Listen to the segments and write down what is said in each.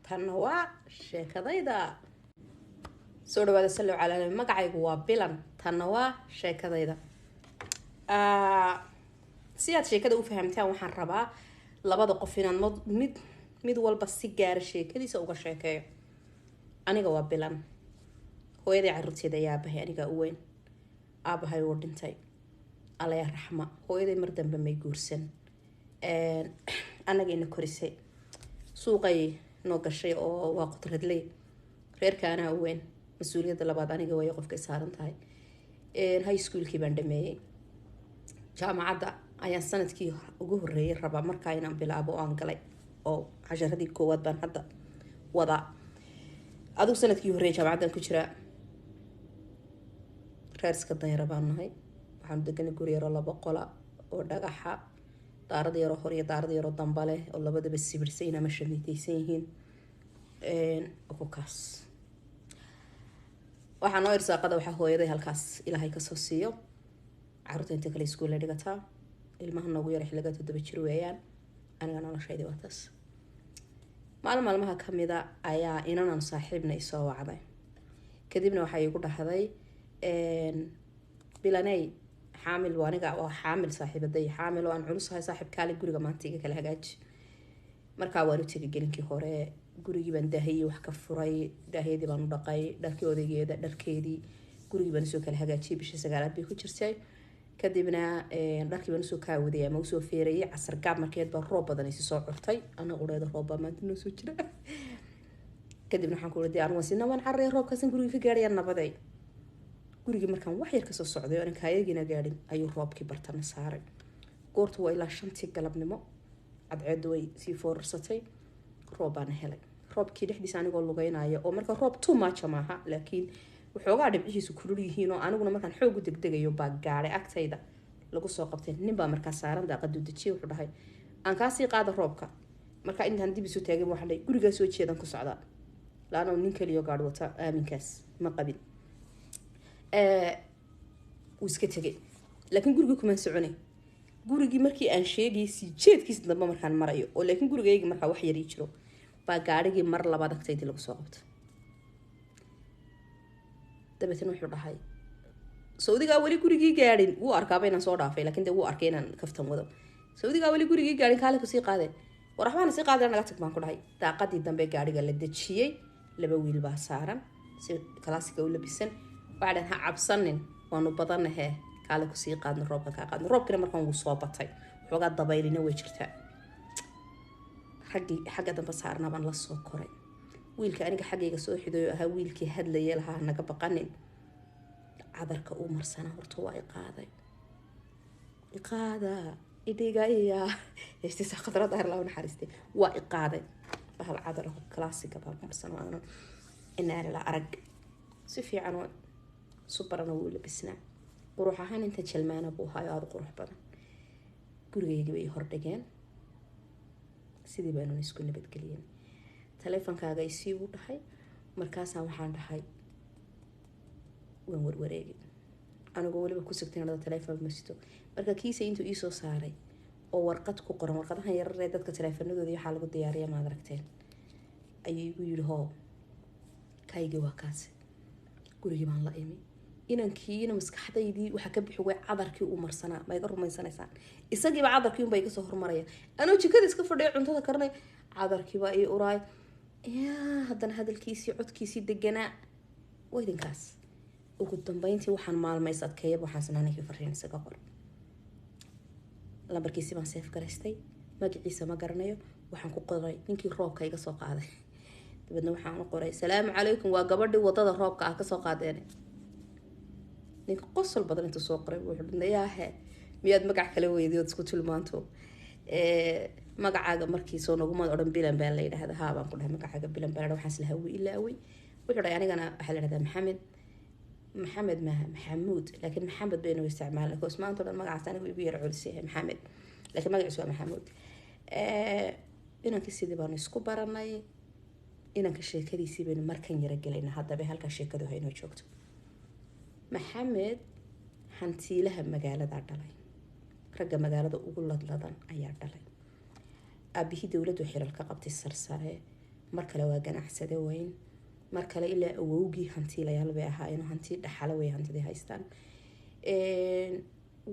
تنوع شيكاديدا سوري بعد سلو على المقعي هو بلان تنوع شيكاديدا سياد شيكada u fahamtaan waxaan rabaa labada qof inaan mid walba si gaar sheekadiisa uga sheekeeyo aniga waa bilan hooyaday carruurteeda ayaa abahay aniga u weyn aabahay uu dhintay alla raxma hooyaday mar dambe may guursan anaga ina korisay suuqay noo gashay oo waa qudradley reerka anaa u weyn mas'uuliyadda labaad aniga way qofka saaran tahay high schoolkii baan dhameeyay jaamacadda ayaan sanadkii ugu horeeyay rabaa markaa inaan bilaabo oo aan galay oo casharadii koowaad baan hadda wadaa adigu sanadkii horeeyay jaamacaddan ku jira reerska danyar baan nahay waxaan deganay guri yar oo laba qola oo dhagaxa daarad yar oo hor iyo daarad yar oo damba leh oo labadaba sibirsan ama shamiitaysan yihiin kaas waxaan oo irsaaqada waxa hooyaday halkaas ilaahay ka soo siiyo carruurta inta kale iskuul la dhigataa ilmaha noogu yar xilliga 7 jir weeyaan aniga noloshaydi waa taas maalmaha kamida ayaa inaan saaxiibna isoo wacday kadibna waxa igu dhahday bilanay xaamil waaniga waa xaamil saaxiibaday xaamil oo aan culusahay saaxiib kaali guriga maanta iga kala hagaaji markaa waan u tagay gelinkii hore gurigii baan daahiyay wax ka furay daahiyadii baan u dhaqay dharkii odaygeeda dharkeedii gurigii baan soo kala hagaajiyay bishii 9aad bay ku jirtay kadibna dharkii baan soo kaawaday ama soo feerayay casar gaab markeed baa roob badan ay soo curtay ana qureeda roob maanta noo soo jira kadibna waxaan ku raday aan wasina waan carray roobkaas guriga ka gaarayaan nabaday gurigii markaan wax yar ka soo socday oo kaayagina gaadhin ayuu roobkii bartana saaray goortu waa ilaa 5 galabnimo cadceedu way sii foorsatay roob baan helay roobkii dhexdiisa anigoo lugeynaayo oo marka roob too much maaha laakiin wuxuugaa dhibciisu kulul yihiin oo aniguna markaan xoog u degdegayo baa gaaray agtayda lagu soo qabtay nin baa markaa saaran daaqadu dejiye wuxuu dhahay aan ka sii qaado roobka marka intaan dib isu taagay waxaan dhahay guriga soo jeedan ku socda laana nin kaliya gaadh wata aaminkaas ma qabin iska tagay laakiin guriga kuma soconay gurigii markii aan sheegay si jeedkiis dambe markaan marayo oo laakiin gurigayga markaa wax yar ii jiro baa gaarigii mar labaad agtayda lagu soo qabtay dabeetana wuxuu dhahay Saudiga wali gurigii gaadhin wuu arkaaba inaan soo dhaafay laakiin dee wuu arkay inaan kaftan wado Saudiga wali gurigii gaadhin kaale ku sii qaaday waraxbaan sii qaaday naga tag baan ku dhahay daaqadii dambe gaariga la dajiyay laba wiil baa saaran si kalaasiga u labisan bacdan ha cabsanin waanu badanahay kaale ku sii qaadno roobka ka qaadno roobkina markaan uu soo batay xogaa dabaylina way jirtaa xagga dambe saarna baan la soo koray wiilka aniga xaggayga soo xidayo ahaa wiilkii hadlayay lahaa naga baqanin cadarka uu marsana horta waa iqaada idigaya yeeshtiisa khadrad ahar loo naxariistay waa iqaaday bahal cadar oo classic baa marsana ana inaan la arag si fiican oo superana uu labisna qurux ahaan inta jalmaana buu hayo aad qurux badan gurigayga way hor dhigeen sidii baan isku nabadgeliyeen teleefankaaga ay sii u dhahay markaas waxaan dhahay waan warwareegay anigoo waliba ku sugtayna teleefon ma sito marka kiisa intuu ii soo saaray oo warqad ku qoran warqadahan yar ee dadka teleefanadooda waxa lagu diyaariyaa ma aragteen ayuu igu yiri hoo kayga waa kaas gurigii baan la imi inankiina maskaxdaydii waxa ka bixi way cadarkii uu marsanaa ma iga rumaysanaysan isagiiba cadarkii un bay ka soo hormaraya anoo jikada iska fadhiyo cuntada karnay cadarkii baa ii uraay haddana hadalkiisii codkiisii deganaa weydinkaas ugu dambeyntii waxaan maalmays adkeeyay waxaan sanaanay fariin isaga qor lambarkiisii baan seef garaystay magaciisa ma garanayo waxaan ku qoray ninkii roobka iga soo qaaday dabadna waxaan u qoray salaamu calaykum waa gabadhii wadada roobka ah ka soo qaadeen ninka qosol badan intuu soo qoray wuxuu dhinayahay miyaad magac kale weydiyo isku tilmaanto magacaaga markii soo nagu mad oran bilan baa la yiraahdaa ha baan ku dhahay magacaaga bilan baa waxaas la hawi ilaaway wuxuu dhahay anigana waxa la yiraahdaa maxamed maxamuud laakiin maxamed baynu isticmaalnaa koos maanta dhan magacaas anigu igu yar culisay maxamed laakiin magaciisu waa maxamuud inanka sidii baan isku baranay inanka sheekadiisii baynu markan yara galayna haddaba halka sheekadu hayno joogto maxamed hantiilaha magaalada dhalay ragga magaalada ugu ladladan ayaa dhalay aabihii dawladdu xiral ka qabtay sarsare mar kale waa ganacsade weyn, mar kale ilaa awowgii hantiilayaal bay ahaayeen, hanti dhaxalo way hantidii haystaan.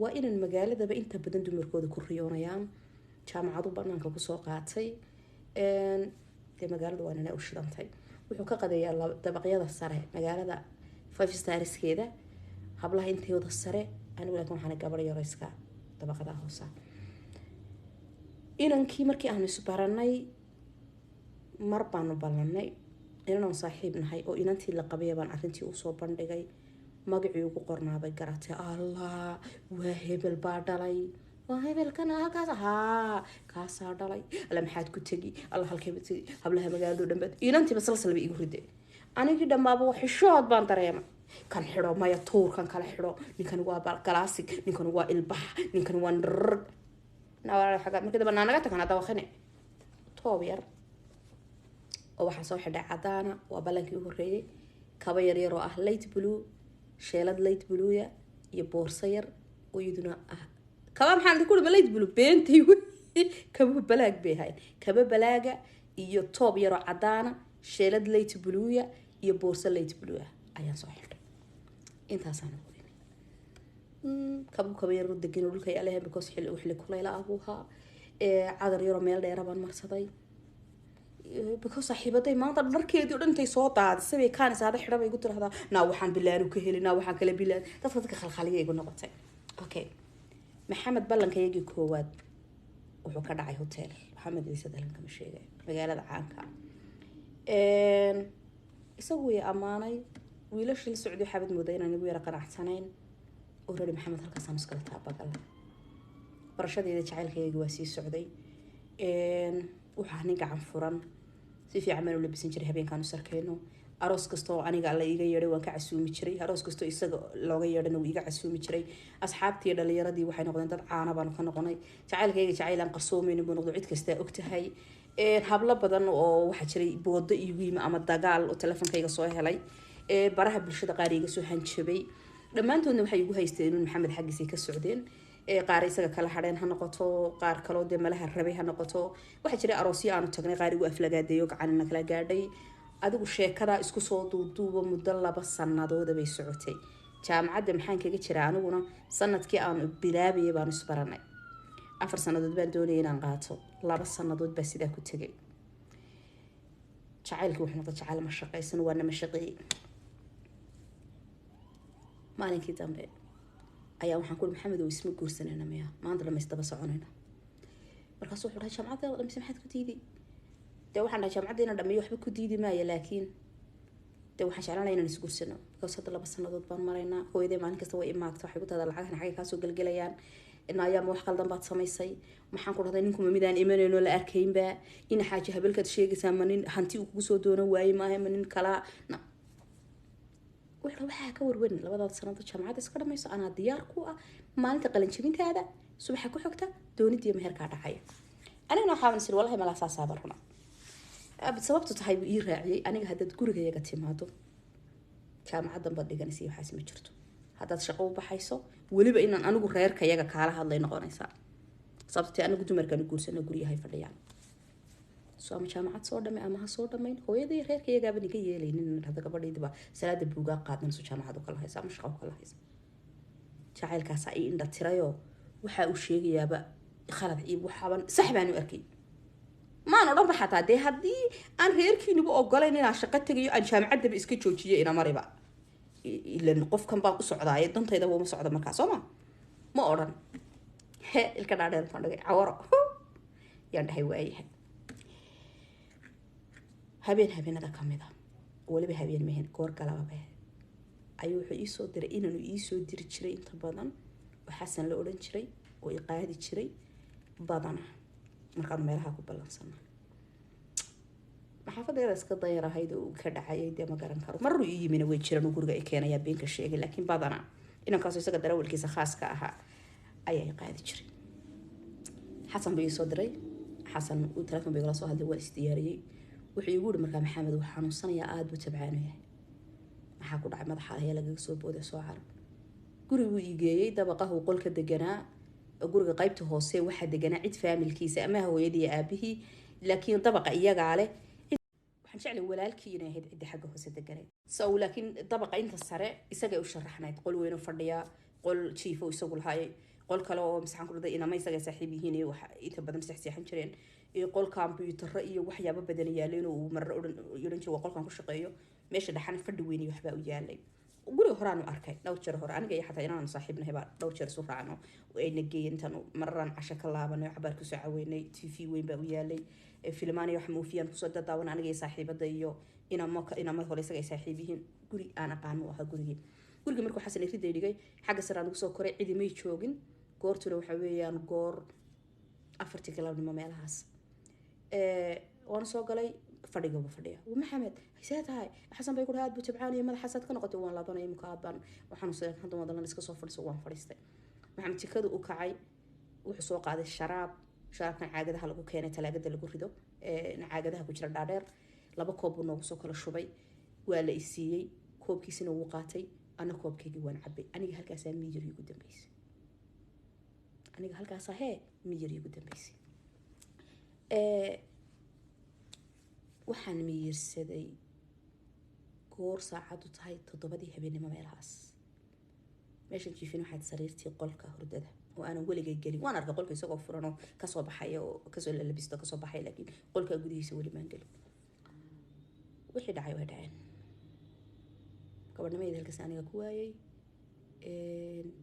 waa inaan magaaladaba inta badan dumarkooda ku riyoonayaan, jaamacadu banaanka kusoo qaatay, dee magaalada waa inay u shidantay. wuxuu ka qadeeyaa dabaqyada sare magaalada 5 starskeeda, hablaha intooda sare, anigu laakiin waxaan gabar yar iska dabaqada hoose. inankii markii aanu isbaranay mar baanu ballanay inaan saaxiib nahay, oo inantii la qabay baan arrintii u soo bandhigay, magacii ugu qornaabay garatay. allah waa hebel baa dhalay, waa hebelkan halkaas ahaa kaasaa dhalay, alla maxaad ku tegi, alla halkeeba tegi, hablaha magaalado dhanbaad. inantiiba salsalba igu riday, anigii dhammaaba xishood baan dareemay. kan xidho maya tuurkan kala xidho, ninkan waa balgalaasig, ninkan waa ilbax, ninkan waa nrrr. markii damba naanaga tagan hadda wakhine toob yar oo waxaa soo xidhay cadaana, waa ballankii u horreeyey. kaba yaryar oo ah light blue, sheelad light blueya, iyo boorso yar oo iyaduna ah kaba maxaan ku dhima light blue beentay kaba balaag bay ahayn. kaba balaaga iyo toob yar oo cadaana, sheelad light blueya iyo boorso light blueya ayaan soo xidhay. intaasaan ogeyn. kaba yar oo degan dhulka ay leeyahay because xilli kulayla abuuha, cadar yar oo meel dheer baan marsaday because saaxiibaday maanta dharkeedii oo dhan intay soo daadisay bay kaan isaada xidha bay igu tiraahdaa naa waxaan bilaanu ka heli, naa waxaan kala bilaan. dadka khalkhaliga igu noqotay. okay, maxamed ballankayagii koowaad wuxuu ka dhacay hotel maxamed ciise dalanka ma sheegay, magaalada caanka. isagu way ammaanay, wiilashii la socday xabad mooday inaan igu yara qanacsanayn. already maxamed halkaasaan iskala taabagalay. barashadeeda jacaylkayagii waa sii socday. waxaa nin gacan furan, si fiican baan u labisan jiray habeenkaan u sarkeyno. aroos kastoo aniga alla iga yeedhay waan ka casuumi jiray, aroos kastoo isaga looga yeedhana wuu iga casuumi jiray. asxaabtii dhalinyaradii waxay noqdeen dad caana baanu ka noqonay. jacaylkayga jacaylaan qarsoomaynin buu noqdo, cid kastaa ogtahay. hablo badan oo waxaa jiray boodo igu yimi ama dagaal oo telefonkayga soo helay, baraha bulshada qaar iga soo hanjabay. dhammaantoodna waxay igu haysteen inuu maxamed xaggiisay ka socdeen. qaar isaga kala hadheen ha noqoto, qaar kaloo dee malaha rabay ha noqoto. waxaa jiray aroosyo aanu tagnay, qaar igu aflagaadeeyo gacanina kala gaadhay. adigu sheekadaa isku soo duuduuba muddo 2 sannadood bay socotay. jaamacadda maxaan kaga jiraa aniguna sanadkii aanu bilaabayay baanu isbaranay. 4 sannadood baan doonayay inaan qaato, 2 sannadood baa sidaa ku tegay. jacaylkii wuxuu noqday jacayl ma shaqaysan, waana ma shaqeeyey. maalinkii dambe ayaa waxaan ku maxamed oo isma guursanayna miya maanta dhamaystaba soconayna. markaasuu wuxuu dhahay jaamacadda dhamaysa maxaad ku diiday? dee waxaan dhahay jaamacadda inaan dhameeyo waxba ku diidi maayo, laakiin dee waxaan jeclaan inaan isguursano because hadda 2 sannadood baan maraynaa. hooyaday maalin kasta way imaagta, waxay ku tahdaa lacagahan xagay kaasoo gelgelayaan, inayaama wax qaldan baad samaysay. maxaan ku dhahday ninkuma midaan imanayno la arkaynba, ina xaaji habelkaad sheegaysaa ma nin hanti uu kugu soo doono waaye maaha, ma nin kalaa. waxaa ka warwarin 2 sannadood jaamacadda iska dhamayso, anaa diyaar ku ah. maalinta qalinjabintaada subaxa ku xigta doonidii meherkaa dhacaya. anigana waxaan isir wallahi malaa saasaaba runa. sababtu tahay buu ii raaciyay, aniga haddaad gurigayaga timaado jaamacaddan baad dhiganaysa waxaas ma jirto. haddaad shaqo u baxayso weliba inaan anigu reerkayaga kaala hadlay noqonaysaa. sababtee anigu dumarkaan guursano guryahay fadhiyaan. ama jaamacad soo dhamay ama ha soo dhamayn, hooyadii reerkayagaaba niga yeelaynin hadda gabadhaydiba salaada buugaa qaadanayso jaamacad u kala haysa ama shaqo u kala haysa. jacaylkaasaa ii indha tirayoo waxa uu sheegayaaba khalad iyo waxaaban sax baan u arkay. maan odhanba xataa dee haddii aan reerkiinuba ogolayn inaan shaqo tegayo aan jaamacaddaba iska joojiyo ina mariba ilan qofkan baan u socdaaye dantaydaba uma socdo markaa soo ma odhan. ilka dhaadheer baan dhagay cawaro yaan dhahay waayahay. habeenada kamid a waliba habeen mehen goor galaba ayuu wuxuu ii soo diray inaanu ii soo diri jiray inta badan oo xasan la odhan jiray oo i qaadi jiray badana markaan meelaha ku ballansana. maxaafadeeda iska dayarahayd oo ka dhacayay dee ma garan karo. marru ii yimina way jiraan guriga ay keenayaa beenka sheegay, laakiin badana inankaasoo isaga darawalkiisa khaaska ahaa ayaa i qaadi jiray. xasan buu ii soo diray. xasan uu telefoon bay igala soo hadlay, waa isdiyaariyey. wuxuu igu yidhi markaa maxamed wuu xanuunsanayaa, aada buu tabcaanu yahay. maxaa ku dhacay? madaxa ayaa lagaga soo booday, soo carar. guriguu ii geeyey, dabaqahuu qolka deganaa. guriga qaybta hoose waxaa deganaa cid faamilkiisa ama hooyadii aabihii, laakiin dabaqa iyagaa leh. waxaan jeclay walaalkii inay ahayd cidda xagga hoose deganay so laakiin dabaqa inta sare isagay u sharaxnayd qol weyn oo fadhiya qol jiif oo isagu lahaayay qol kale oo masaxan ku dhaday inama isaga saaxiib yihiin iyo wax inta badan seexseexan jireen iyo qol computer iyo waxyaabo badan yaaleen oo mar oran jiray qolkan ku shaqeeyo meesha dhaxan fadhi weyn iyo waxba u yaalay guriga horaan u arkay dhowr jeer hore aniga iyo xataa inaan saaxiibnahay baa dhowr jeer soo raacno ayna geeyintan marran casho ka laabanay xabaar ku soo caweynay TV weyn baa u yaalay filmaan iyo wax muufiyaan kusoo dadaawan aniga iyo saaxiibada iyo inama hore isaga saaxiib yihiin guri aan aqaan oo aha guriga markuu xasan ridday dhigay xagga saraan ugu soo koray cidi may joogin goortuna waxa weeyaan goor 4 galabnimo meelahaas waan soo galay fadhiga fadhiya maxamed haysaatahay xasan bay ku raad bu tabcaan iyo madax xasad ka noqotay waan laabanay mukaad baan waxaan soo hadda wadalan iska soo fadhiso waan fadhiistay maxamed tikadu u kacay wuxuu soo qaaday sharaabkan caagadaha lagu keenay talaagada lagu rido caagadaha ku jira dhaadheer 2 koob noogu soo kala shubay waa la isiiyay koobkiisina wuu qaatay ana koobkeygii waan cabay aniga halkaas miyir ugu dambeysay waxaan miyirsaday goor saacadu tahay 7 habeenimo meelahaas meeshan jiifin waxaad sariirtii qolka hurdada oo aan weligay gelin waan arkay qolka isagoo furan oo ka soo baxay oo ka soo labisto ka soo baxay laakiin qolka gudihiisa wali maan gelin wixii dhacay waa dhaceen gabadhnimadii halkaas aniga ku waayay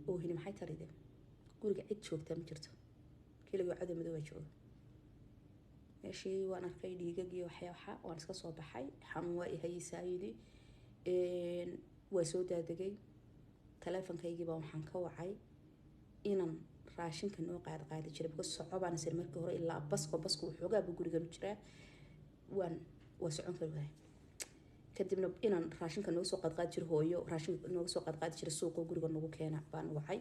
oo hini maxay tarideen guriga cid joogta ma jirto kaliya cad madow ay jooga meeshii waan arkay dhiigag iyo waxyaabo waan iska soo baxay xanuun waa ihay saayidi waa soo daadagay teleefankaygii baa waxaan ka wacay inaan raashinka noo qaadi jiray because socobaan sir markii hore ilaa basku wuxuugaa guriga u jiraa waa socon karaa kadibna inaan raashinka noo soo qaadi jiray hooyo raashinka noo soo qaadi jiray suuqa guriga nagu keena baan wacay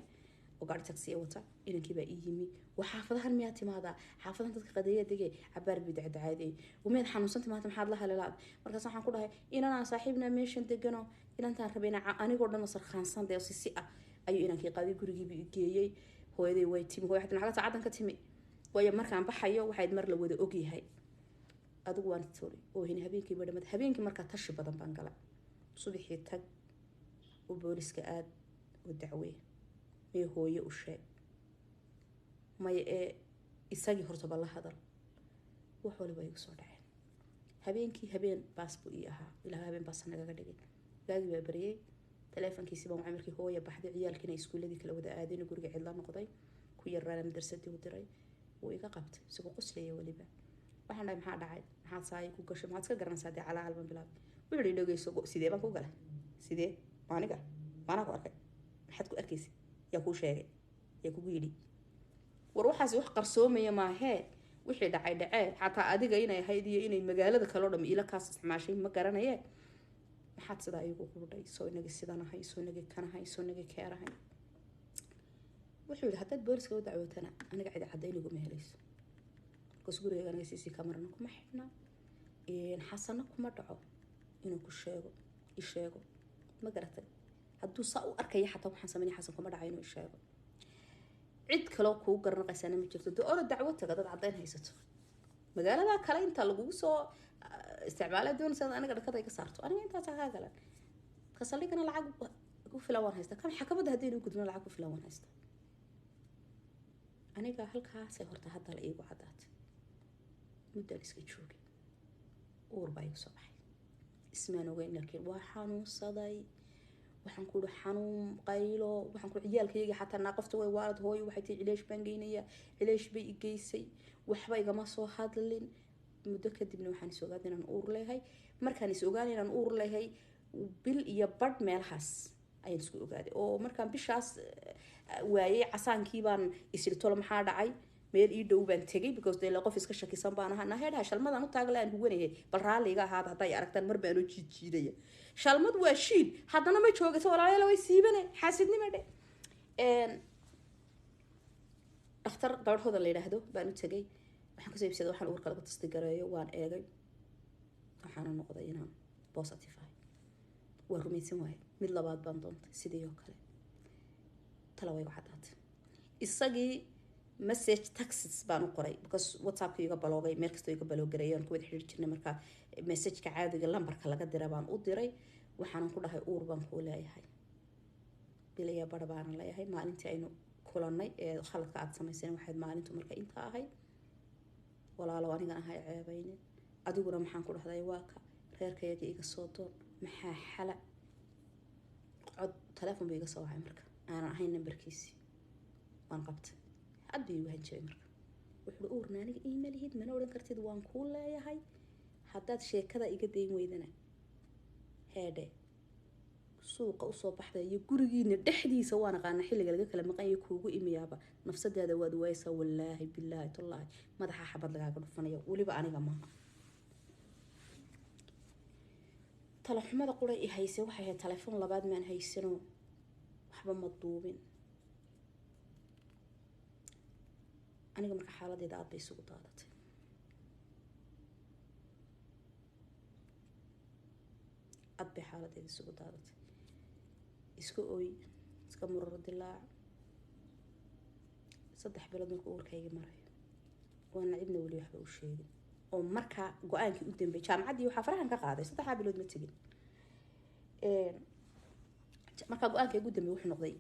oo gaari taxi wata inankii baa ii yimi waxaafadahan miyaa timaada xaafadan dadka qadeeya degay cabaar bid cadaaday umeed xanuunsan timaada maxaad la halalaad markaas waxaan ku dhahay inaan saaxiibna meeshan degano inantaan rabeyna anigoo dhan sarxaansan deeyo si ah ayuu inankii qaadi gurigiiba geeyay hooyaday way timi hooyaday naxda saacadan ka timi way markaan baxayo waxayd mar la wada og yahay adigu waan tori oo hina habeenkii badhamad habeenkii marka tashi badan baan galay subaxii tag oo booliska aad u dacway may hooyo u sheeg may isagii horta bal la hadal wax waliba igu soo dhacay habeen baas buu ii ahaa ilaa habeen baas naga dhigay gaagi baa bariyay teleefankiisa baan amarkii hooyo baxday ciyaalkina iskuuladii kala wada aadeen guriga cid la noqday ku yaraan madrasadii u diray oo iga qabtay isagoo qoslaya waliba waxaan dhahay maxaa dhacay maxaad saay ku gashay maxaad iska garanaysaa dee calaa halban bilaab wixii dhageyso sidee baan ku galay sidee maaniga maana ku arkay maxaad ku arkaysay yaa ku sheegay yaa kugu yidhi war waxaas wax qarsoomaya maahee wixii dhacay xataa adiga inay ahayd iyo inay magaalada kale oo dham ila kaas isticmaashay ma garanayee maxaad sidaa iyagu ku dhacay soo inaga sidanahay soo inaga kanahay soo inaga keerahay wuxuu yidhi haddaad booliska u dacwootana aniga cid cadaynigu ma helayso markaas guriga aniga CC kamarana kuma xidhna xasana kuma dhaco inuu ku sheego ma garatay hadduu saa u arkaya xataa waxaan sameynay xasan kuma dhaca inuu sheego cid kale oo kuu garanaysaana ma jirto dee ora dacwo taga dad cadayn haysato magaalada kale inta lagu soo isticmaalay doonaysa aniga dhakada ay ka saarto aniga intaas ka galan ka saldhigana lacag ku filan waan haysta kan xakabada hadii inuu gudbino lacag ku filan waan haysta aniga halkaas ay horta hadda la iigu cadaatay muddo iska joogay uur baa igu soo baxay ismaan ogeyn laakiin waa xanuunsaday waxaan ku xanuun qaylo waxaan ku ciyaalkayga xataa naaqafta way waalad hooyo waxay tii cileesh baan geynaya cileesh bay igeysay waxba igama soo hadlin muddo kadibna waxaan is ogaaday inaan uur leeyahay markaan is ogaaday inaan uur leeyahay bil iyo badh meelahaas ayaan isku ogaaday oo markaan bishaas waayay casaankii baan isirtolo maxaa dhacay meel ii dhow baan tagay because de la qof iska shakisan baan ahaa naheedha shalmadan u taaglaan huwanayay bal raaliga ahaad haday aragtaan mar baan u jiidjiidaya shalmad waa shiid haddana ma joogto walaalayaal way siibane xaasidnimo dhe dhakhtar gabadhooda la yiraahdo baan u tagay waxaan ka soo iibsaday waxaan uurka laga tasti gareeyo waan eegay waxaan noqday inaan positive ah waa rumaysan waay mid labaad baan doontay sidii oo kale tala way waxaad isagii message taxes baan u qoray because whatsappka iga baloogay meel kastoo iga baloogareeyaan ku wada xiriir jirnay markaa messageka caadiga lambarka laga dira baan u diray waxaanan ku dhahay uur baan kuu leeyahay bilaya bar baanan leeyahay maalintii aynu kulanay ee khaladka aad samayseen waxayd maalintu marka intaa ahayd walaalo anigan ahay ceebaynin adiguna maxaan ku dhahday waa ka reerkayaga iga soo doon maxaa xala cod telefoon bay iga soo wacay marka aanan ahayn nambarkiisii waan qabtay cad bay igu hanjabay marka wuxuu uurna aniga iimalihid mana odhan kartid waan kuu leeyahay haddaad sheekada iga dayn weydana heedhe suuqa usoo baxday iyo gurigiina dhexdiisa waan aqaana xilliga laga kala maqan yahay kuugu imiyaaba nafsadaada waad waaysaa wallaahi billaahi tallaahi madaxa xabad lagaaga dhufanaya weliba aniga maaha talaxumada qura i haysay waxay ahayd telefoon labaad maan haysano waxba ma duubin aniga marka xaaladeeda aad bay isugu daadatay aad bay xaaladeeda isugu daadatay isku ooy iska murar dilaac 3 bilood marka uurkayga marayo waana cidna weli waxba u sheegin oo marka go-aankii u dambeeyay jaamacaddii waxaa farahan ka qaaday 3 bilood ma tegin marka go-aankii ugu dambeeyay wuxuu noqday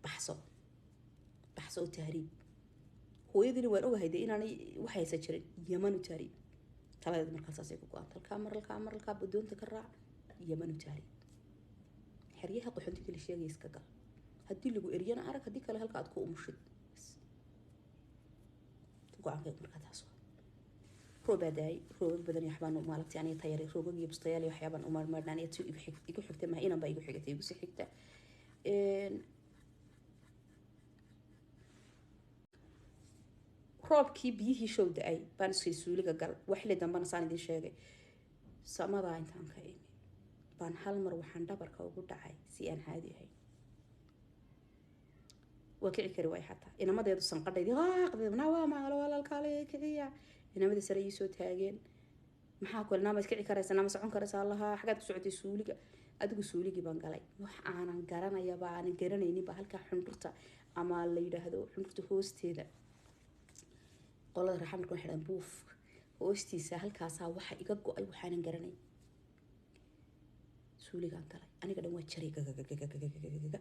baxso oo tahriib hooyadii waan ogahay inaanay wax haysa jirin Yemen u tahriib taladeed markaas ay ku go'aan talka doonta ka raac Yemen u tahriib xeryaha qaxoontiga kala sheegay iska gal haddii lagu eriyana arag haddii kale halka aad ku umushid go-aankii markaas roobadaay roog badan yaxbaan maalintii aan tayari roogag iyo bustayaal iyo waxyaaban u marmarnaan iyo igu xigtay ma inaan baa igu xigtay igu sii xigta roobkii biyihii show da-ay baan isii suuliga gal waxli dambana saan idin sheegay samadaa intaan ka imi baan hal mar waxaan dhabarka ugu dhacay si aan caadi ahayn waa kici kari waay xataa inamadeedu sanqadhaydii qaaqdeedna waa maalo walaalkaale kiciya inamada sare ii soo taageen maxaa kale naama kici karaysa naama socon karaysa allaha xagaad ku socotay suuliga adigu suuligii baan galay wax aanan garanaya baan garanaynin ba halka xundurta ama la yiraahdo xundurta hoosteeda qolada raxam markuu xidhan buuf hoostiisa halkaas waxa iga go'ay waxaanan garanay suuligaan galay aniga dhan waa jaray gaga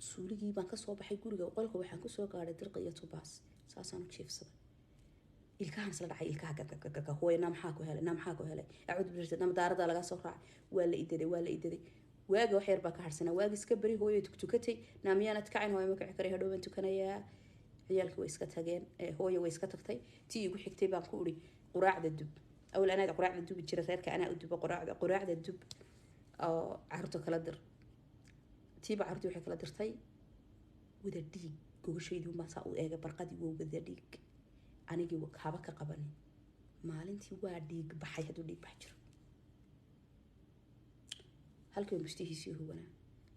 suuligii baan ka soo baxay guriga qolka waxaan ku soo gaaray dirqa iyo tubaas saasaan u jiifsaday ilkahan isla dhacay ilkaha gaga hooyana maxaa ku helay acuud birta daarada laga soo raacay waa la idaday waaga wax yar baa ka harsanaa waagi iska bari hooyo tukatay naamiyana takayn hooyo ma kici karay hadhow tukanayaa ciyaalkii way iska tageen hooyo way iska tagtay tii igu xigtay baan ku uri quraacda dub awal anaad quraacda dub jira reerka anaa u dubo quraacda dub oo carruurta kala dir tiiba carruurtii waxay kala dirtay wada dhiig gogashaydu ma saa u eega barqadii waa wada dhiig anigii haba ka qabanin maalintii waa dhiig baxay hadduu dhiig bax jiro halkii mustihiisii huwanaa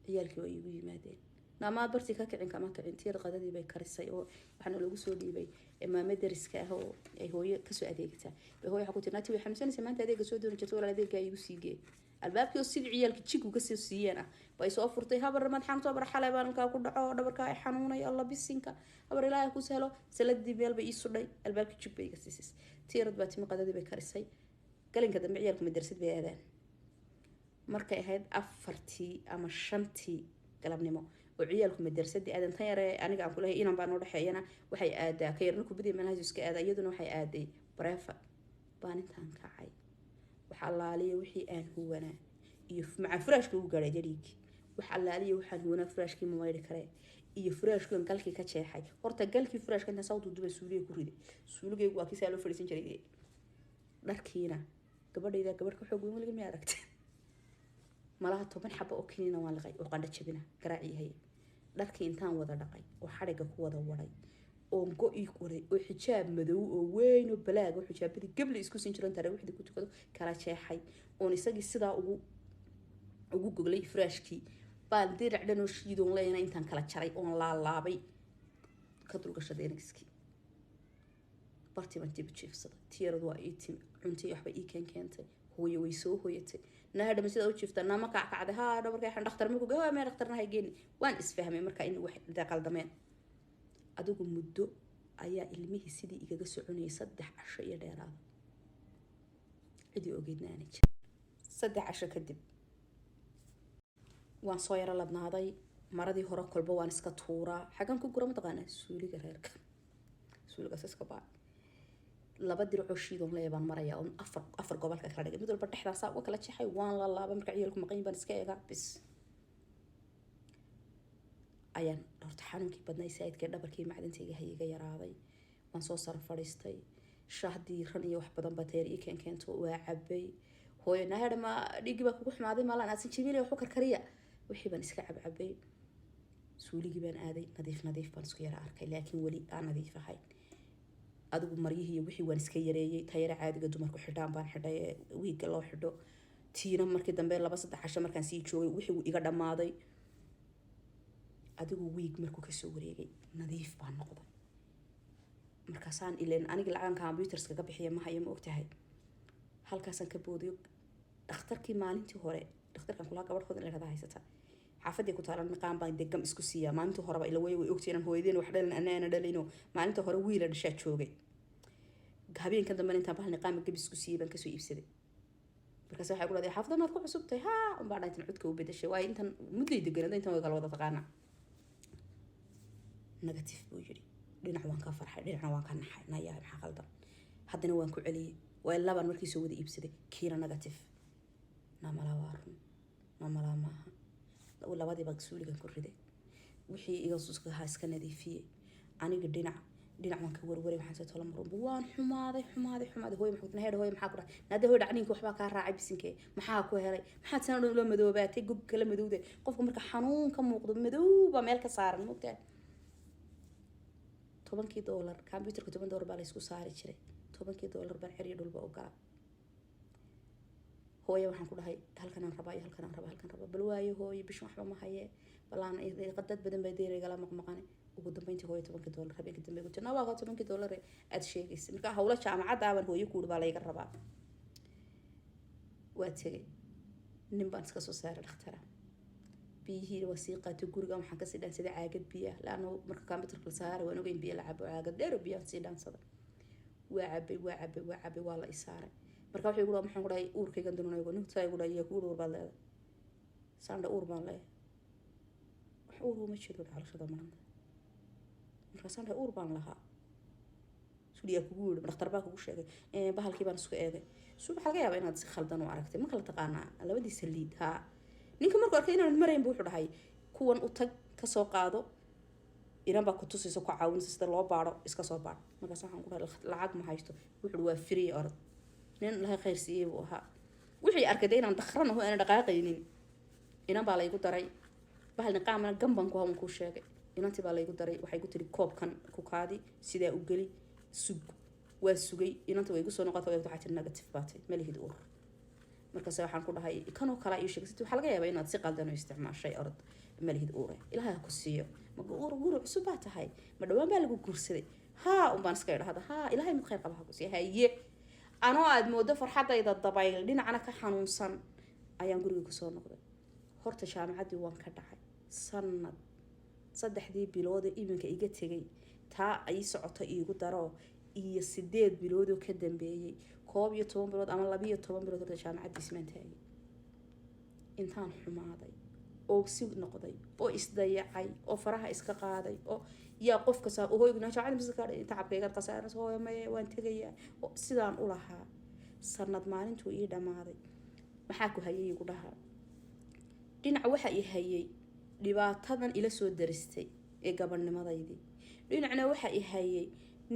ciyaalkii way igu yimaadeen naama barti ka kicin kama kicin tiir qadadii bay karisay oo waxana lagu soo dhiibay maama dariska ah oo ay hooyo ka soo adeegta bay hooyo waxa ku tirnaa tii xamsanaysa maanta adeega soo doon jirto walaal adeega igu siigee albaabkii oo sidii ciyaalkii jig uga soo siiyeen bay soo furtay habar madaxan soo bar xalay baan ka ku dhaco dhabarka ay xanuunay alla bisinka habar ilaahay ku sahlo saladii meel bay ii sudhay albaabkii jig bay iga siisay tiirad baa timi qadadii bay karisay galinka dambe ciyaalku madrasad bay aadaan markay ahayd 4 ama 5 galabnimo oo ciyaalku madrasadii aadan tan yare aniga aan kulahay inaan baan u dhaxeeyana waxay aadaa ka yarna ku bidii manhaj iska aada iyaduna waxay aaday bareefa baan intaan kacay waxa allaaliyo wixii aan huwana iyo maca furaashka ugu gaadhay jariig waxa allaaliyo waxaan huwana furaashkii ma mayri kare iyo furaashkan galkii ka jeexay horta galkii furaashkan inta sawdu dubay suuliga ku riday suuligaygu waa kiisa loo fadhiisan jiray dharkiina gabadhayda gabadh ka xoog weyn waliga ma aragtay malaha 10 xabo oo kiniina waan laqay oo qandha jabina garaaciyahay dharkii intaan wada dhaqay oo xariga ku wada waday oo go'i qoray oo xijaab madow oo weyn oo balaag oo xijaabadii gabli isku siin jiran taray wixii ku tukado kala jeexay oo isagii sidaa ugu goglay furaashkii baan dirac dhan oo shiidoon leeyna intaan kala jaray oo laalaabay ka dulgashaday inagiski bartiban tib jiifsada tiiradu waa iitim cuntii waxba ii keentay hooyo way soo hooyatay naadama sida u jiifta nama kacday ha dhabarkay xan dhakhtar ma ku gawa ma dhakhtarna hay geeni waan isfahmay marka in wax qaldameen adigu muddo ayaa ilmihii sidii igaga soconayay 3 casho iyo dheeraad cidii ogeydna aanay jirin 3 casho kadib waan soo yara ladnaaday maradii hore kolba waan iska tuuraa xagan ku gura mataqaanaa suuliga reerka suuligaas iska baa 2 dirco shiidoon leebaan maraya oo afar gobolka kala dhigay mid walba dhexdaas uga kala jeexay waan la laaba marka ciyilku maqan baan iska eega bis ayaan horta xanuunkii badnay saydkii dhabarkii macdantayga hayiga yaraaday waan soo sar fadhiistay shahdii ran iyo wax badan bateer ii keento waa cabay hooyo naada ma dhigi ba kugu xumaaday maalan aad sinjibiil wax u karkariya wixii baan iska cabay suuligii baan aaday nadiif baan isku yara arkay laakiin wali aan nadiif ahay adigu mariyihii iyo wixii waan iska yareeyay tayara caadiga dumarku xidhaan baan xidhay wiiga loo xidho tiina markii dambe 2-3 casho markaan sii joogay wixii uu iga dhamaaday adigu wiig markuu ka soo wareegay nadiif baan noqday markaasaan ileen aniga lacag computers ka bixiyo ma hayo ma ogtahay halkaasaan ka boodiyo dhakhtarkii maalintii hore dhakhtarkan kula gabadhooda la haysata xaafadii ku taalan niqaan baan degam isku siiya maalintii horeba ila way ogteenan hooyadeen wax dhalan anaana dhalino maalintii hore wiil dhashaa joogay habeenkan dambe intaan bahal niqaan gab isku siiyay baan ka soo iibsaday markaas waxa ku leedahay xaafadda maad ku cusubtay ha un baa intan cudka u bedeshay waa intan mudday deganada intan way kala wada taqaana negative buu yiri dhinac waan ka farxay dhinacna waan ka naxay nayaa maxaa qaldan haddana waan ku celiyay waa laban markii soo wada iibsaday kiina negative namala waarun namala maaha labadii baa suuligan ku riday wixii iga suuska ha iska nadiifiyay aniga dhinac waan ka warwaray waxaan soo tolo marun waan xumaaday hooyo maxaa ku hooyo maxaa ku dhahay naada hooyo dhacninka waxba ka raacay bisinkee maxaa ku helay maxaa tan loo madoobaatay gub kala madowde qofka marka xanuun ka muuqdo madowba meel ka saaran moogtaa $10 computerka $10 baa la isku saari jiray $10 baan xiriir dhulba u galay hooyo waxaan ku dhahay halkan aan rabaa bal waayo hooyo bishan waxba ma haye balaan qadad badan baa deeriga la maqmaqane ugu dambeyntii hooyo $10 habeenka dambe ku jirnaa waa $10 aad sheegaysa marka hawla jaamacad aaban hooyo ku dhubaa la iga rabaa waa tagay nin baan iska soo saaray dhakhtarka biyihii wasiiqato guriga waxaan ka sii dhaansaday caagad biyo laano marka computerka la saaray waan ogeyn biyo la cabo caagad dheer biyo sii dhaansaday waa cabay waa la isaaray marka waxay ugu maxaan ku dhahay uurkayga dununayo nugtaay ugu dhahay ku uur baa leedahay saanda uur baan leeyahay wax uur ma jiro xalashada maranta marka saanda uur baan lahaa suuliya kugu yiri dhakhtar baa kugu sheegay bahalkii baan isku eegay subax laga yaabaa inaad si khaldan u aragtay ma kala taqaanaa labadiisa liid ha ninka markuu arkay inaan marayn buu wuxuu dhahay kuwan u tag ka soo qaado iran baa ku tusayso ku caawinaysa sida loo baaro iska soo baar markaas waxaan ku dhahay lacag ma haysto wuxuu waa free orod nin la khayr siiyay buu ahaa wixii arkay inaan dakhranaho aan dhaqaaqaynin inan baa la igu daray bahal niqaamna gamban ku hawn ku sheegay inantii baa la igu daray waxay ku tiri koobkan ku kaadi sida u gali sug waa sugay inantii way igu soo noqotay waxay tir negative baatay malihid uur markaas waxaan ku dhahay kanoo kala iyo sheegay waxa laga yaabaa inaad si qaldan u isticmaashay orod malihid uur ilaahay ku siiyo ma uur cusub baa tahay ma dhawaan baa lagu guursaday ha un baan iska idhaahdaa ha ilaahay mid khayr qaba ha ku siiyo haye anoo aad moodo farxadayda dabayl dhinacna ka xanuunsan ayaan guriga ku soo noqday horta jaamacadii waan ka dhacay sanad 3 bilood iminka iga tagay taa ay socoto iigu daro iyo 8 bilood oo ka dambeeyay 12 bilood ama 12 bilood horta jaamacadii ismaantaayay intaan xumaaday oo si noqday oo isdayacay oo faraha iska qaaday oo yaa qofka saa oo hoygna jaacad mis ka dhigay tacabkayga qasaarad hooyo ma waan tagayaa sidaan u lahaa sanad maalintuu ii dhamaaday maxaa ku hayay igu dhahaa dhinac waxa ii hayay dhibaatadan ila soo daristay ee gabarnimadaydii dhinacna waxa ii hayay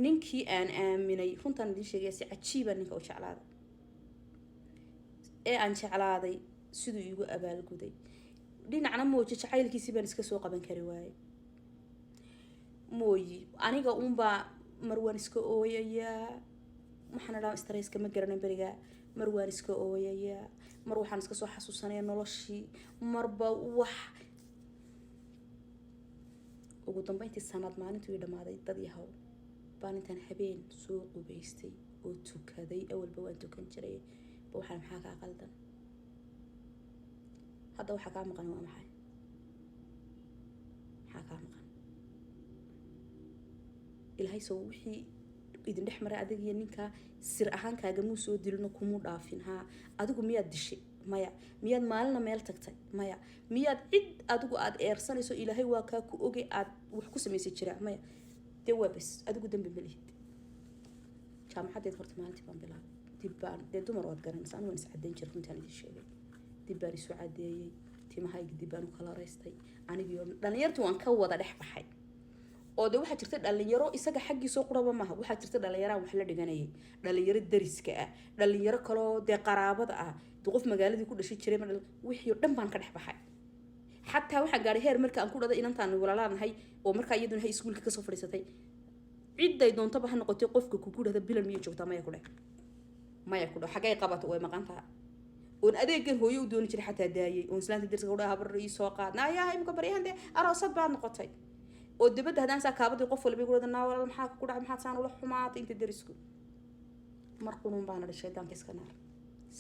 ninkii aan aaminay runtan idin sheegay si cajiib ah ninka oo jeclaaday ee aan jeclaaday sidoo iigu abaalguday dhinacna mooji jacaylkiisi baan iska soo qaban kari waayay mooyi aniga baa marwaan iska ooyayaa waxaan dhahaa stress ma garanay bariga marwaan iska ooyayaa mar waxaan iska soo xasuusanaya noloshii marba wax ugu dambeyntii sanad maalintii ii dhamaaday dad yahow baan intaan habeen soo qubaystay oo tukaday awalba waan tukan jiray waxaan maxaa ka qaldan hadda waxa ka maqan waa maxay maxaa ka maqan ilaahay soo wixii idin dhex maray adiga iyo ninka sir ahaan kaagamuu soo dilino kumuu dhaafin haa adigu miyaad dishay maya miyaad maalina meel tagtay maya miyaad cid adigu aad eersanayso ilaahay waa kaa ku ogay aad wax ku samaysay jiraa maya dee waa bas adigu dambi ma lihid jaamacadeed horta maalintii baan bilaabay dib baan dee dumar waad garanaysaa anigu waan is caddayn jiray runtaan idin sheegay dib baan isu caddeeyey timahayga dib baan u kala raystay anigii oo dhalinyartii waan ka wada dhex baxay oo de waxaa jirta dhalinyaro isaga xaggiisoo quraba maaha waxaa jirta dhalinyaraan wax la dhiganayay dhalinyaro dariska ah dhalinyaro kaloo dee qaraabada ah dee qof magaaladii ku dhashay jiray wixii oo dhan baan ka dhex baxay xataa waxaa gaadhay heer marka aan ku dhada inantaan walaalaanahay oo markaa iyaduna hay iskuulka kasoo fadhiisatay cidday doontaba ha noqotay qofka kugu dhahda bilan miyay joogtaa maya ku dheh xaggay qabato way maqan taha oon adeegan hooyo u dooni jiray xataa daayay oon islaanta darsiga u dhaha habar ii soo qaad naayaha imika baryahan dee aroosad baad noqotay oo dibadda haddaan saa kaabadii qof walba igu dhada naa walaal maxaa ku dhacay maxaad saan ula xumaatay inta darisku markuun baana dhashay shaydaanka iska naar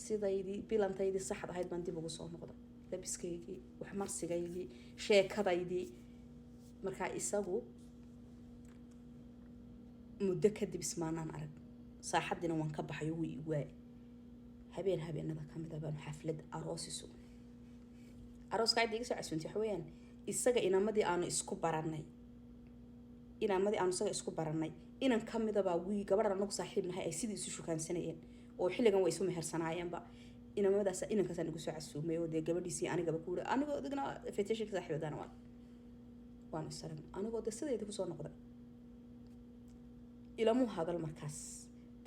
sidaydii bilantaydii saxda ahayd baan dib ugu soo noqday labiskaygii wax marsigaygii sheekadaydii markaa isagu muddo kadib ismaanaan arag saaxadiina waan ka baxay wuu i waay habeenada ka mid ah baan xaflad aroos isu arooska ay iga soo casuuntay waxa weeyaan isaga inamadii aanu isku baranay isaga isku baranay inan ka mid ah wii gabadhan anagu saaxiib nahay ay sidii isu shukaansanayeen oo xilligan way isu mehersanaayeenba inamadaas inankaasaan igu soo casuumay oo dee gabadhiisii anigaba ku yidhi anigoo digna fetashinka saaxiibadana waan isarag anigoo dee sideedii kusoo noqday ilamuu hadal markaas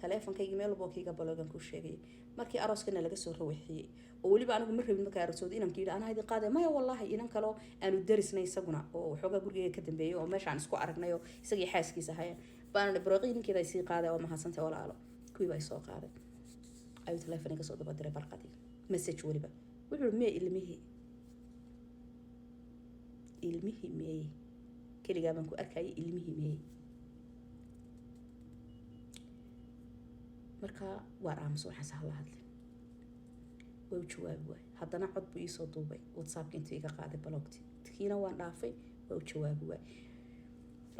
taleefonkayga meel walba kayga baloogan ku sheegay markii arooskana laga soo rawaxiyey oo waliba anigu ma rabin markaa aroosooda inanka yidhi anaa idin qaaday maya wallaahi inan kaloo aanu darisnay isaguna oo waxoogaa gurigeyga ka dambeeyey oo meeshaan isku aragnay oo isagii xaaskiisa ahayeen baana barooqii ninkeeda ay sii qaaday oo mahadsantay walaalo kuwii baa soo qaaday ayuu taleefoniga soo daba diray barqadii message waliba wuxuu mee ilmihii meeye keligaa baan ku arkayay ilmihii meeye markaa waan aamuso waxaan sahla hadlay way u jawaabi waay haddana cod buu iisoo duubay whatsappka intuu iga qaaday balogti kiina waan dhaafay way u jawaabi waay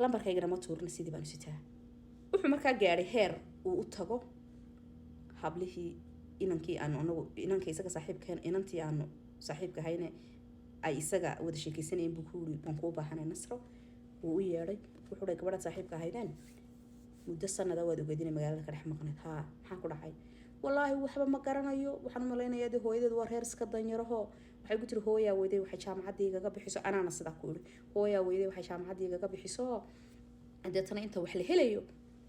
lambarkaygana ma tuurna sidii baan u sitaa wuxuu markaa gaadhay heer uu u tago hablihii inankii isaga saaxiibkeen inantii aanu saaxiibka hayne ay isaga wada sheekaysanayeen buu ku yiri waan kuu baahanay nasro wuu u yeedhay wuxuu dhahay gabadhaad saaxiibka ahaydeen muddo sanada waad ogeedinay magaalada ka dhex maqneed haa maxaa ku dhacay wallaahi waxba ma garanayo waxaan u malaynayaa dee hooyadeed waa reer iska danyaraho waxay ku tiri hooyaa weyday waxay jaamacaddii igaga bixiso anaana sidaa ku yidhi hooyaa weyday waxay jaamacaddii igaga bixiso deetana inta wax la helayo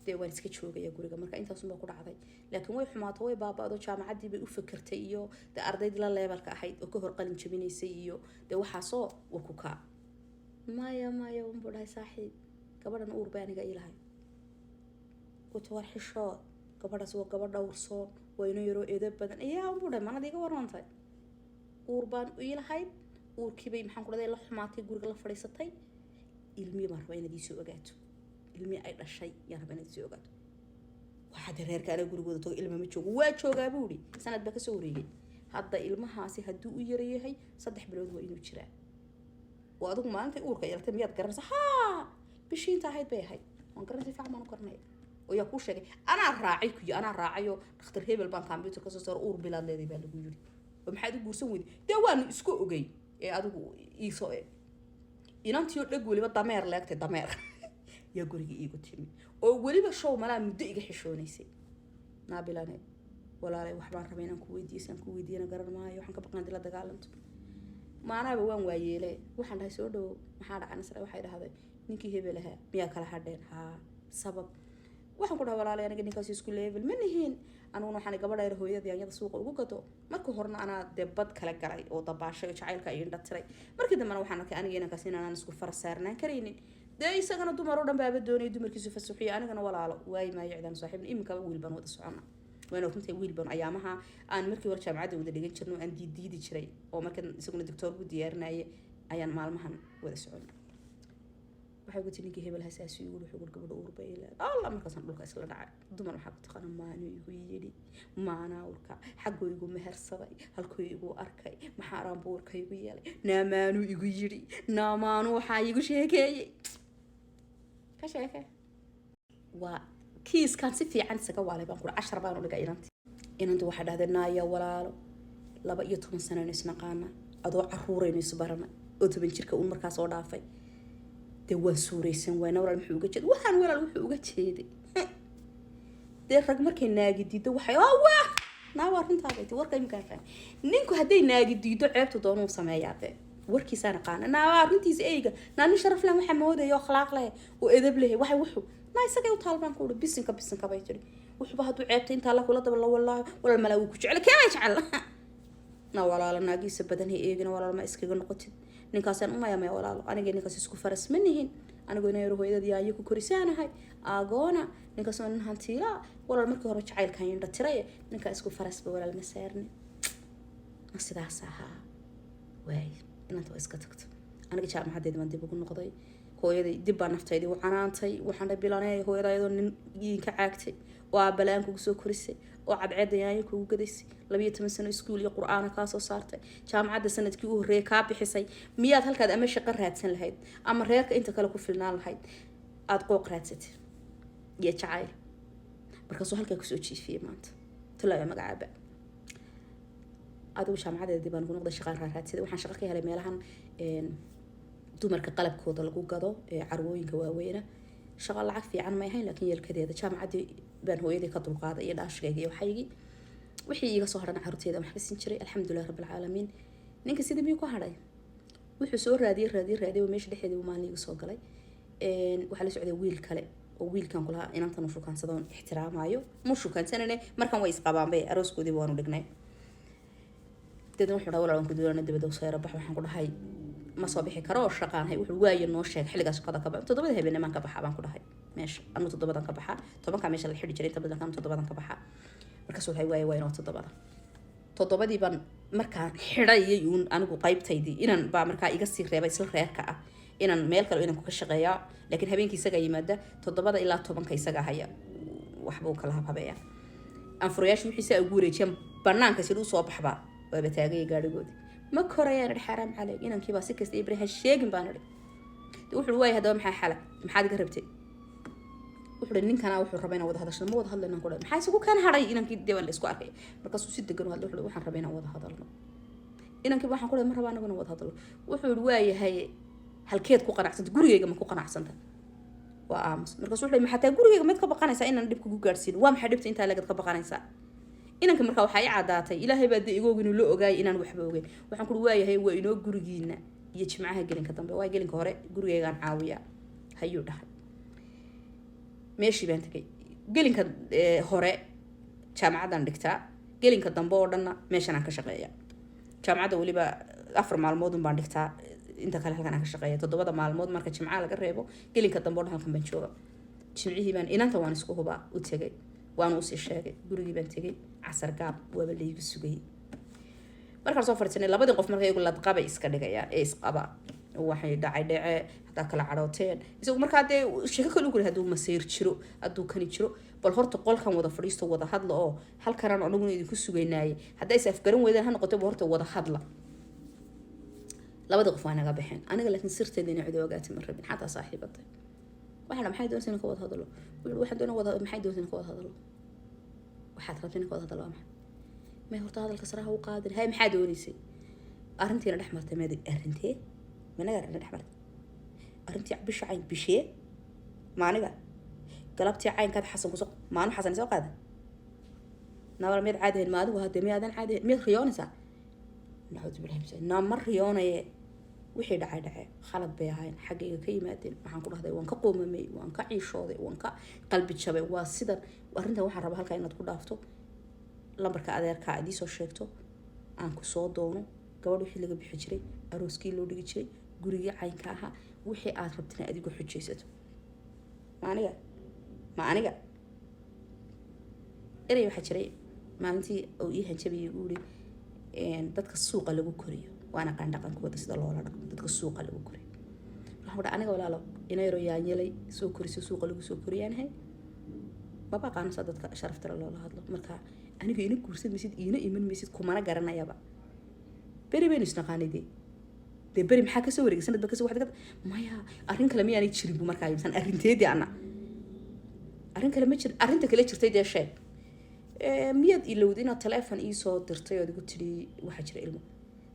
dee waan iska joogaya guriga marka intaasunbaa ku dhacday laakiin way xumaato way baaba-do jaamacaddii bay u fakertay iyo dee ardaydii la leebelka ahayd oo ka hor qalin jabinaysay iyo dee waxaasoo wa ku kaa maya unbuu dhahay saaxiib gabadhan uur bay aniga ilahay war xishood gabadhaas waa gabadh dhowrsoon wayno yaroo eedo badan ayaa unbuu dhahay manad iga warantay uur baan u ilahayd uurkiibay maxaan ku dhahday la xumaatay guriga la fadhiisatay ilmihii baan rabaa inaad iisoo ogaato ilmihii ay dhashay yaan rabaa inaad iisoo ogaato waxaad reerka anaga gurigooda tago ilma ma joogo waa joogaa buu yidhi sanad baa kasoo wareegay hadda ilmahaasi hadduu u yarayahay 3 bilood waa inuu jiraa oo adigu maalinta uurka yeeltay miyaad garanaysa haa bishii inta ahayd bay ahayd waan garanaysa fiican baan u garanaya oo yaa kuu sheegay anaa raacayo dhakhtar hebel baan computer ka soo saaro uur bilaad leeday baa lagu yidhi oo maxaad u guursan weyday dee waanu isku ogey ee adigu iisoo eeg inantii oo dheg weliba dameer leegtay dameer yaa guriga iigu timi oo weliba show malaa muddo iga xishoonaysay naabilane walaalay waxbaan rabay inaan ku weydiiyana garan maayo waxaan ka baqnaa dila dagaalanto maanaaba waan waayeele waxaan dhahay soo dhowo maxaa dhacay nasra waxay dhahday ninkii hebel ahaa miyaa kala hadheen haa sabab waxaan ku dhahay walaalay aniga ninkaas isku level ma nihiin anuguna waxaan gabadha hooyadii ayada suuqa ugu gato markii horena anaa debad kala galay oo dabaashay oo jacaylka ay indhatiray markii dambena waxaan arkay aniga inankaas inaan isku farasaarnaan karaynin dee isagana dumar oo dhan baaba doonay dumarkiisu fasuuxiyo anigana walaalo waay maayo cidaan saaxiibna iminkaba wiil baan wada socona waana runtii wiil baan ayaamaha aan markii hore jaamacadda wada dhigan jirno aan diidi jiray oo markan isaguna doctor ku diyaarinayay ayaan maalmahan wada socona waxay ku tininkii hebel hasaas igu wuxuu gabadha uurba ilaa allah markaasaan dhulka isla dhacay dumar waxaa ku taqaana maanu igu yidhi maanaa urka xaggoo igu mehersaday halkoo igu arkay maxaaraan buu urka igu yeelay naamaanu igu yidhi naamaanu waxaa igu sheekeeyey ka sheeke وكيس كان سفي عن سكوا على بنقول 10 بانو لقى إنتي واحد هذا نايا ولا لبا يتهم سنة نسنقانا أدو عرورين يصبرنا أتبين شركة أول مركز ودافع دوا سوريسن وين ولا المحوقة جد وحن ولا المحوقة جدي ده الرقم مركي ناقي ديدو وحي ناوار انت هذا ورك يمكن فهم نينكو هدي ناقي ديدو عيبتو دونو سماياته وركي سنة قانا ناوار انتي زيجا نانو شرف له محمود يا أخلاق له وإذب له وحي وحو ناي سكي وطالبان كورو بيسنك بيتري وحبا هدو عيبتي انت الله ولا دبل والله ولا الملاوي كجعل كيف يجعل ولا ناقي سبدن هي إيجنا ولا ما إسكي نقطة نكاسن ما يا ولا أنا جاني كاس إسكو فرس منهن أنا قلنا يروحوا إذا ديا يكو كورسانة هاي أجانا نكاسن هنتيلا ولا المركب هرج عيل كان يندتريه نكاس إسكو فرس بولا المسيرني نصيدها ساها واي إن أنتوا إسكتكت أنا جيت ما حد ما دي بقول نقضي هو يدي دبا نفتي دي وعنانتي وحنا بلانه هو يدا يدون ينكعاكتي وبلان كوسو كورسي وعبعد ياي كوو قديسي 12 سنة اسكول يا قرآن كاسو صارتay jaamacada sanadkii uu horeeyay ka bixisay miyaad halkaad ama shaqo raadsan lahayd ama reerka inta kale ku filnaan lahayd aad qooq raadsatay iyo jacayl markaas halka ku soo jiifiyay maanta talaa magacaaba aad u jaamacada dibaan ku noqday shaqo raadsaday waxaan shaqo ka helay meelahan dumarka qalabkooda lagu gado ee carwooyinka waaweyn shaqo lacag fiican ma yahay laakiin yelkadeeda jaamacadii baan hooyadii ka dulqaaday iyo dhaashkayga iyo waxaygi wixii iga soo harana carruurteeda wax ka siin jiray alxamdulillaah rabbil caalamiin ninka sidii miyuu ku haray wuxuu soo raadiyay oo meesha dhexdeeda uu maalin iga soo galay waxa la socday wiil kale oo wiilkan kula inantan uu shukaansadoo ixtiraamayo mu shukaansanane markan way isqabaan bay arooskoodii waanu dhignay dadna wuxuu dhaw walaalan ku doonaa dibadda u soo rabax waxaan ku dhahay ma soo bixi karo shaqaanay wuxuu waayo noo sheeg xilligaas shaqada ka baxay 7 habeenimo ka baxaa baan ku dhahay meesha anu 7 ka baxaa 10 meesha la xidhi jiray inta badan kan 7 ka baxaa markaas waxay waayo inoo 7 baan markaan xidhayay uun anigu qaybtaydii inaan baa markaa iga sii reebay isla reerka ah inaan meel kale inaan ku ka shaqeeyaa laakiin habeenkii isaga yimaada 7 ilaa 10 isaga haya waxba kala habeeya aan furayaash wixii saa ugu wareejiyay banaanka si uu soo baxba waa taagay gaarigoodi ما كوريان حرام عليك إنك كيف سكست إبرة هالشيء بانري وحول واي هذا محا حلا محا قربتي وحول إنك أنا وحول ربنا وده هذا الشيء ما وده هذا اللي نقوله محا يسوق كان هراي إنك يدي ولا إسقاط فيه مركز وسيد قالوا هذا وحول وحن ربنا وده هذا اللي إنك واحد نقوله مرة بنا وده هذا وحول واي هاي هالكيد كوقنا أحسن تقولي يا جماعة كوقنا أحسن وآمس مركز وحول ما حتى قولي يا جماعة كبقنا إنسان إن ندبك جوجرسين وام حدبت أنت لقد كبقنا إنسان inanka markaa waxay caadaatay ilaahay baa igu ogin loo ogaay inaan waxba ogeyn waxaan ku waayahay waa inoo gurigiina iyo jimcaha gelinka dambe waa gelinka hore gurigeygaan caawiya hayuu dhahay meeshii baan tagay gelinka hore jaamacadan dhigtaa gelinka dambe oo dhanna meeshan aan ka shaqeeyaa jaamacada waliba 4 maalmood baan dhigtaa inta kale halkan aan ka shaqeeyaa 7 maalmood marka jimcaha laga reebo gelinka dambe oo dhan halkan baan jooga jimcihii baan inanta waan isku hubaa u tagay waan u sii sheegay gurigii baan tagay casar gaab waaba la igu sugay markaan soo fadhiisanay labadii qof markay igu ladqabay iska dhigayaan ee isqaba waxay dhacay hadaa kala cadhooteen isagu markaa dee sheeko kale ugu haduu masiir jiro haduu kani jiro bal horta qolkan wada fadhiisto wada hadla oo halkan aan anaguna idinku sugaynaayay hadday is afgaran weydaan ha noqoto horta wada hadla labadii qof waa naga baxeen aniga laakiin sirteedii inay cid ogaatay ma rabin xataa saaxiibaday waxaan maxay doonaysaa in ka wada hadlo waxaan doonaa wada maxay doonaysaa in ka wada hadlo waxaad rabtay in ka wada hadlo ma horta hadalka saraha u qaadan hay maxaa doonaysay arrintiina dhaxmartay meeday arintee managa dhaxmartay arrintii bisha cayn bishee maaniga galabtii caynkaad xasan ku soo maanu xasan soo qaada nawal mid caadeen maadigu hadda miyaadan caadeen mid riyoonaysa naxuud billahi bisay namar riyoonay wixii dhacay khalad bay ahayn xaqiiqa ka yimaadeen waxaan ku dhahday waan ka qoomamay waan ka ciishooday waan ka qalbi jabay waa sidan arrinta waxaan rabaa halka inaad ku dhaafto lambarka adeerka aad soo sheegto aan ku soo doono gabadh wixii laga bixi jiray arooskii loo dhigi jiray gurigii caynka ahaa wixii aad rabtana adigu xujaysato maaniga erey waxa jiray maalintii oo ii hanjabiyay uuri dadka suuqa lagu koriyo وانا قاعد dhaqankooda sida loola dhaqmo dadka suuqa lagu koriyo waxa wada aniga walaalo inay royaanyelay soo koriso suuqa lagu soo koriyaanahay baba qaansa dadka sharafta loola hadlo marka aniga ina guursan misid ina iman misid kumana garanayaba beri been isnaqaanidii de beri maxaa ka soo wareegsan dadka soo waxda maya arrin kale miyaanay jirin marka aysan arrinteedii ana arrin kale ma jir arrinta kale jirtay dee sheeg miyaad ilowday inaad teleefon ii soo dirtay ood igu tiri waxaa jira ilmo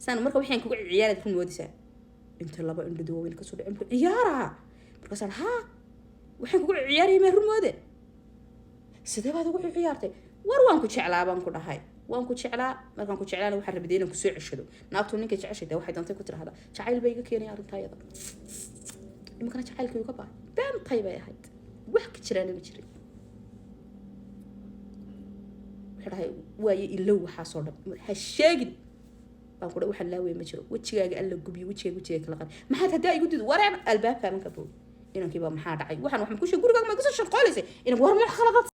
saan marka waxaan kugu ciyaaraad ku moodaysaa inta laba indho waaweyn ka soo dhacay ku ciyaara markaasaan haa waxaan kugu ciyaarayay ma rumoode sidee baad ugu ciyaartay war waan ku jeclaa baan ku dhahay waan ku jeclaa markaan ku jeclaana waxaan rabay inaan ku soo ceshado naagtu ninka jeceshay waxay doontay ku tiraahdaa jacayl bay iga keenay arintayada imkana jacaylkii uga baa beentay bay ahayd wax ka jiraan ma jirin waxay waaye ilow waxa soo dhab ha sheegin baan ku dhahay waxaan laaway ma jiro wajigaaga alla gubiyo wajigaaga kala qan maxaad hadaa igu diido wareen albaabka man ka boo inankii baa maxaa dhacay waxaan ku sheeg gurigaaga ma ku soo shaqooleysay inaan war ma khalad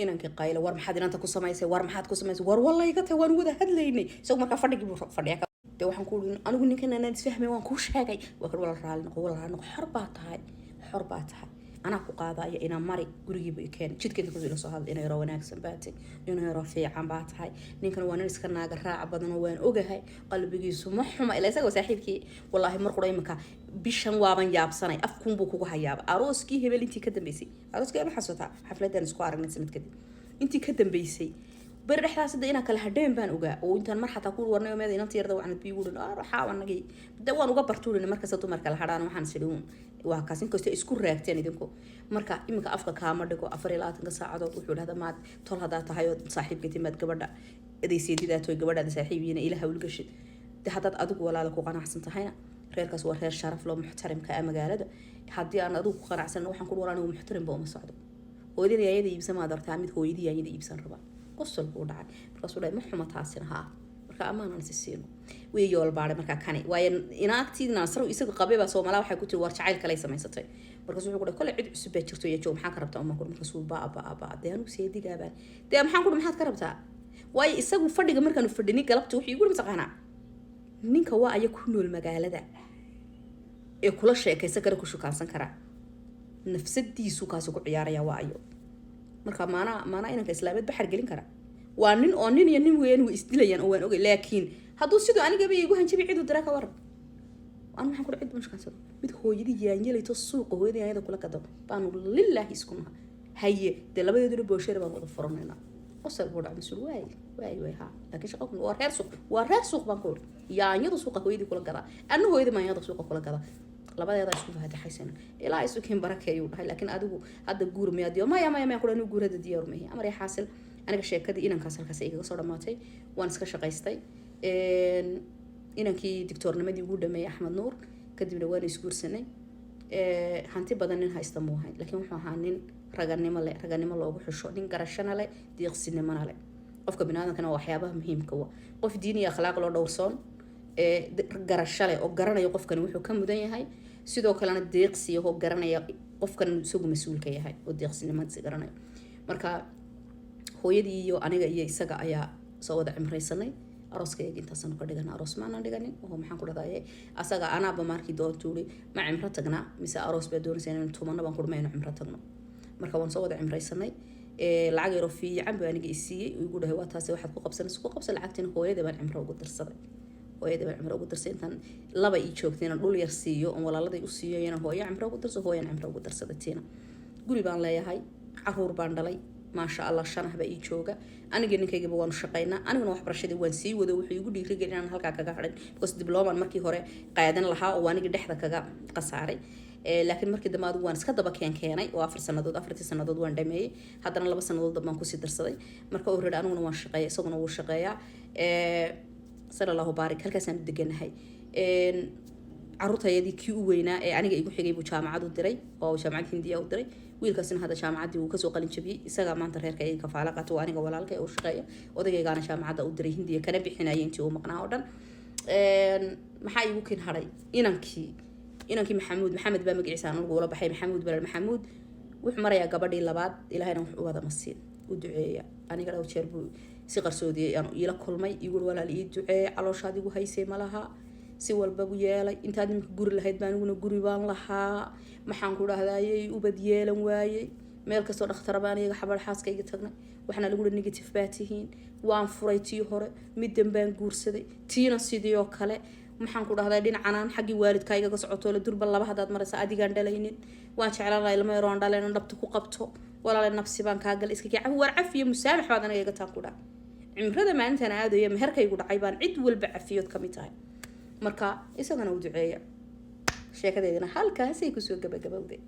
inankii qaylo war maxaad inanta ku samaysay war maxaad ku samaysay war wallahi ka tahay waan wada hadlaynay soo marka fadhigi fadhiya de waxaan ku uri anigu ninkan aan isfahmay waan ku sheegay waa kan wala raali noqo xor baa tahay anaa ku qaadaya inaan mari gurigiiba i keen jidkeeda ku soo hadlay inay yaro wanaagsan baatay inay yaro fiican baa tahay ninkan waa nin iska naaga raac badan oo waan ogahay qalbigiisu ma xuma ilaa isaga saaxiibkii wallahi mar qura imka bishan waaban yaabsanay afkuun buu kugu hayaaba arooskii hebel intii ka dambeysay arooskii aan xasuutaa xafladan isku aragnay sanad kadib intii ka dambeysay bari dhexdaas inaan kala hadheen baan ogaa oo intaan mar xataa ku warnay meed inaan tiyarda waxaan bii wurin waxa wanagay dawaan uga bartuulin markaas tuu marka la hadhaan waxaan sidoo waa kaas in kasta isku raagteen idinku marka imika afka kaama dhigo 24 saacadood wuxuu dhahdaa maad tol hadaa tahay oo saaxiibka timaad gabadha adeeysiidida tooy gabadha saaxiibiina ilaha ulgashid hadad adigu walaal ku qanacsan tahayna reerkaas waa reer sharaf loo muxtarimka ee magaalada hadii aan adigu ku qanacsan waxaan ku waraan uu muxtarim baa uma socdo hooyadii ayada iibsama dartaa mid hooyadii ayada iibsan raba qosol buu dhacay markaasuu dhahay ma xuma taasina haa marka amaanan si siino way yool baare marka kani waaye inaagtiina sar isaga qabay baa Soomaaliya waxay ku tiri war jacayl kale samaysatay markaasuu wuxuu ku dhahay kale cid cusub baa jirto iyo joog maxaa ka rabtaa uma ku markaasuu baa deenu seedigaabaan de maxaan ku maxaad ka rabtaa waaye isagu fadhiga markaan fadhini galabta wuxuu igu masaqana ninka waa ay ku nool magaalada ee kula sheekaysan kara ku shukaansan kara nafsadiisu kaas ku ciyaaraya waa ayo marka maana inanka islaamad baxar gelin kara waa nin oo nin iyo nin weyn uu isdilayaan oo waan ogay laakiin haduu sidoo aniga bay igu hanjabi cid u dara ka war aan waxaan ku cid mushkansado mid hooyadii yaanyelayto suuqa hooyadii ayada kula kado baan lillahi iskunaha haye de labadeedu boosheer baan wada furanayna qosol buu dhacay sul way ha laakiin shaqo waa reer suuq baan ku yaanyadu suuqa hooyadii kula gada anna hooyadii ma yaanyada suuqa kula gada labadeeda isku faataxaysan ilaa isu keen barakeeyo dhahay laakiin adigu hadda guur miyaadiyo ma ku dhaanu guurada diyaar ma yahay amar xaasil aniga sheekadii inankaas halkaas iga soo dhamaatay waan iska shaqaystay inankii doctornimadii ugu dhameeyay Axmed Nuur kadibna waan isguursanay hanti badan nin haysta ma ahayn laakiin wuxuu ahaa nin raganimo loogu xusho nin garashana leh deeqsinimo leh qofka binaadamkana waxyaabaha muhiimka ah qof diin iyo akhlaaq loo dhowrsoon garashale oo garanayo qofkan wuxuu ka mudan yahay sidoo kalena deeqsiyo oo garanaya qofkan isagu mas'uulka yahay oo deeqsinimada garanayo marka hooyadii iyo aniga iyo isaga ayaa soo wada cimraysanay arooskayga inta sano ka dhigan aroos ma aan dhiganin oo maxaan ku dhahday asaga anaaba markii doontuuli ma cimro tagna mise aroos baa doonaysan in tuumana baan ku dhameeyno cimro tagno marka waan soo wada cimraysanay lacag yar oo fiican baa aniga isiiyay ugu dhahay waa taas waxaad ku qabsan lacagtina hooyada baan cimro ugu dirsaday hooyada baan cimro ugu dirsay intaan laba ii joogtayna dhul yar siiyo oo walaaladay u siiyo inaan hooyo cimro ugu dirso hooyan cimro ugu dirsadayna guri baan leeyahay caruur baan dhalay ما شاء الله شنه بقى يجوجا أنا جينا كي جبوان شقينا أنا من واحد برشة وان سي وده وحيقول لي رجع أنا هلك كجاهرين بس دبلوم أنا مركي هراء قاعدين لها وأنا جد حدا كجا قصاري لكن مركي دماد وان سكت بقى كياني وافر سنة ضد أفرت سنة ضد وان دمي حتى أنا لبس سنة ضد بانكوسي درسي مركي أورد أنا من واشقيا صغنا واشقيا صلى الله بارك هلك سنة دقينا هاي عروتها يدي كيو وينا أنا جاي يقول حجيبو جامعة ودري أو جامعة هندية ودري wiilkaasina hada jaamacadii uu ka soo qalin jabiyay isaga maanta reerka ay ka faala qaato aniga walaalkay oo shaqeeya odagaygaana jaamacada u diray Hindiya kana bixinayay intii uu maqnaa oo dhan maxaa igu kin haray inankii maxamed baa magaciisa aan ugu wala baxay maxamuud wuxuu marayaa gabadhii labaad ilaahayna wuxuu wada masiin u duceeya aniga dhaw jeer buu si qarsoodiyay aan ila kulmay igu walaal ii duceey calooshaad igu haysay malaha si walba buu yeelay intaad nimka guri lahayd baan uguna guri baan lahaa maxaan ku dhahdayay ubad yeelan waayay meel kasto dhakhtar baan iyaga xabal xaaskayga tagnay waxna lagu negative baatihiin waan furay tii hore middan baan guursaday tiina sidoo kale maxaan ku dhahdaa dhinacanaan xaggii waalidkayga ka socoto la durba laba hadaad maraysa adigaan dhalaynin waan jeclaan lahay lama yaro aan dhalayna dhabta ku qabto walaale nafsi baan kaa gal iska kicab war cafiyo musaamax baad anaga iga taan ku dhaa cimrada maalintan aadayo meherkaygu dhacay baan cid walba cafiyood ka mid tahay marka isagana u duceeya sheekadeedina halkaasay kusoo gabagabowday